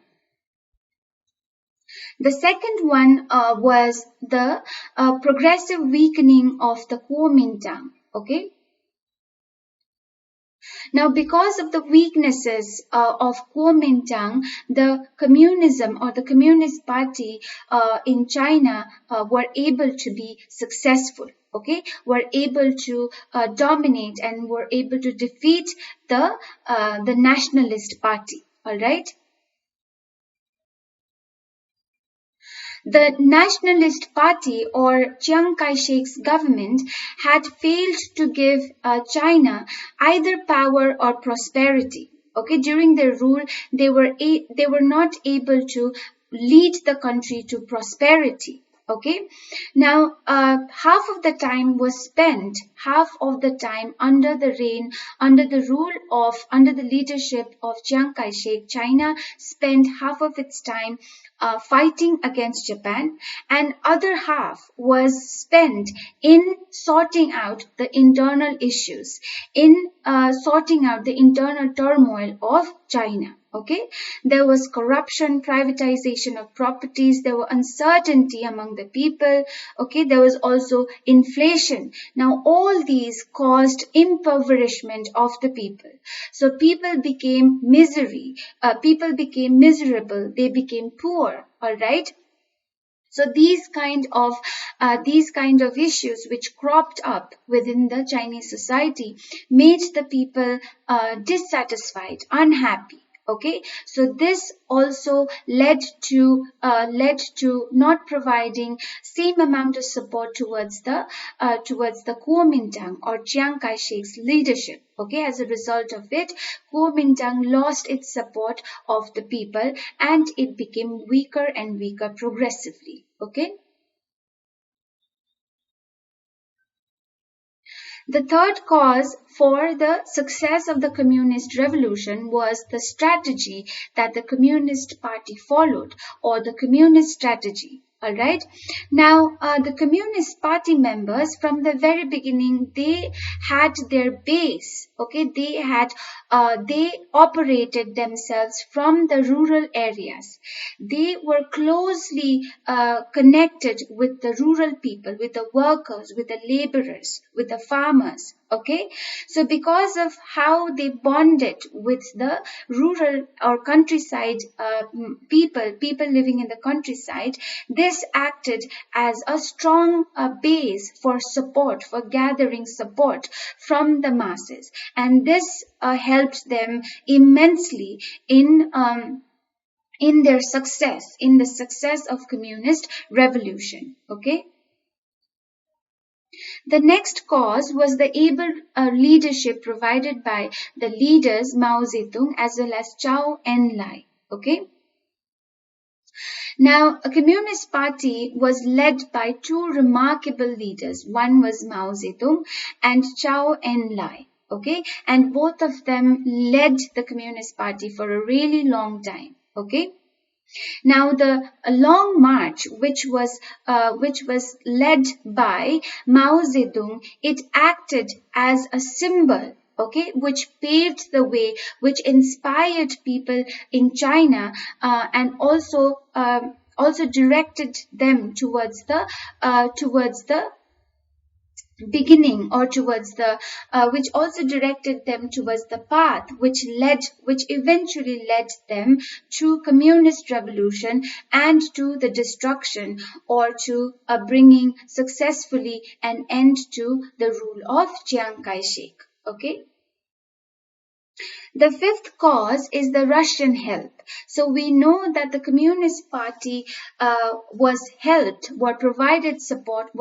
The second one was the progressive weakening of the Kuomintang. Okay. Now, because of the weaknesses of Kuomintang, the communism or the Communist Party in China were able to be successful. Okay, were able to dominate and were able to defeat the Nationalist Party. All right. The Nationalist Party or Chiang Kai-shek's government had failed to give China either power or prosperity. Okay, during their rule, they were not able to lead the country to prosperity. Okay, now half of the time under the leadership of Chiang Kai-shek, China spent half of its time fighting against Japan, and other half was spent in sorting out the internal issues, in sorting out the internal turmoil of China. Okay, there was corruption, privatization of properties, there were uncertainty among the people. Okay, there was also inflation. Now, all these caused impoverishment of the people. So people became miserable, they became poor. All right. So these kind of issues which cropped up within the Chinese society made the people dissatisfied, unhappy. Okay, so this also led to not providing same amount of support towards the Kuomintang or Chiang Kai-shek's leadership. Okay, as a result of it, Kuomintang lost its support of the people and it became weaker and weaker progressively. Okay. The third cause for the success of the communist revolution was the strategy that the Communist Party followed, or the communist strategy. All right. Now, the Communist Party members from the very beginning, they had their base. Okay, they operated themselves from the rural areas. They were closely connected with the rural people, with the workers, with the laborers, with the farmers. Okay, so because of how they bonded with the rural or countryside people living in the countryside, this acted as a strong base for support, for gathering support from the masses, and this helped them immensely in their success, in the success of communist revolution. Okay. The next cause was the able leadership provided by the leaders Mao Zedong as well as Zhou Enlai. Okay. Now, a Communist Party was led by two remarkable leaders. One was Mao Zedong and Zhou Enlai. Okay, and both of them led the Communist Party for a really long time. Okay. Now the Long March, which was led by Mao Zedong, it acted as a symbol, okay, which paved the way, which inspired people in China, and also directed them towards the beginning, or towards the which also directed them towards the path which eventually led them to communist revolution and to the destruction, or to bringing successfully an end to the rule of Chiang Kai-shek. Okay. The fifth cause is the Russian help. So we know that the Communist Party was provided support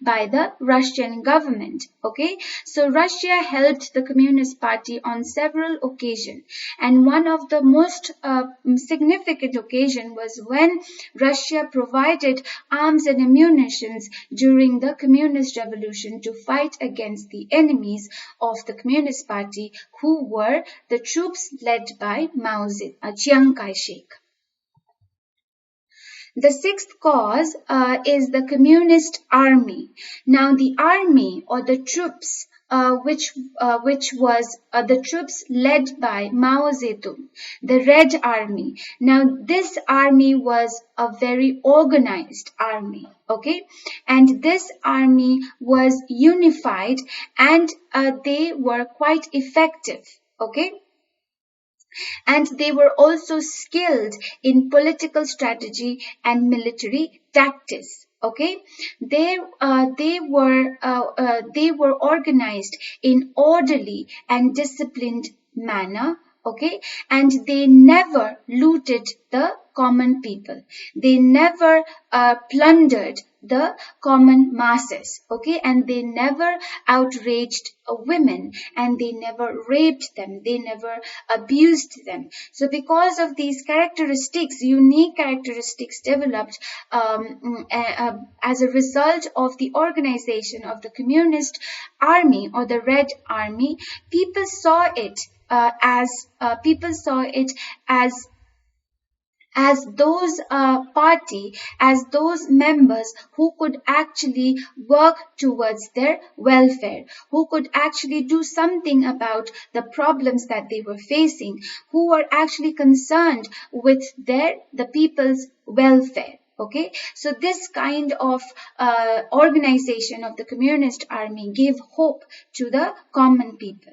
by the Russian government. Okay, so Russia helped the Communist Party on several occasions, and one of the most significant occasion was when Russia provided arms and ammunitions during the Communist Revolution to fight against the enemies of the Communist Party, who were the troops led by Chiang Kai-shek. The sixth cause is the Communist Army. Now, the army, or the troops, which was the troops led by Mao Zedong, the Red Army. Now, this army was a very organized army, okay? And this army was unified, and they were quite effective, okay? And they were also skilled in political strategy and military tactics. Okay, they were organized in orderly and disciplined manner. Okay, and they never looted the common people. They never plundered the common masses. Okay, and they never outraged women, and they never raped them. They never abused them. So because of these characteristics, unique characteristics developed as a result of the organization of the Communist Army, or the Red Army, people saw it as those as those members who could actually work towards their welfare, who could actually do something about the problems that they were facing, who were actually concerned with the people's welfare. Okay, so this kind of organization of the Communist Army gave hope to the common people.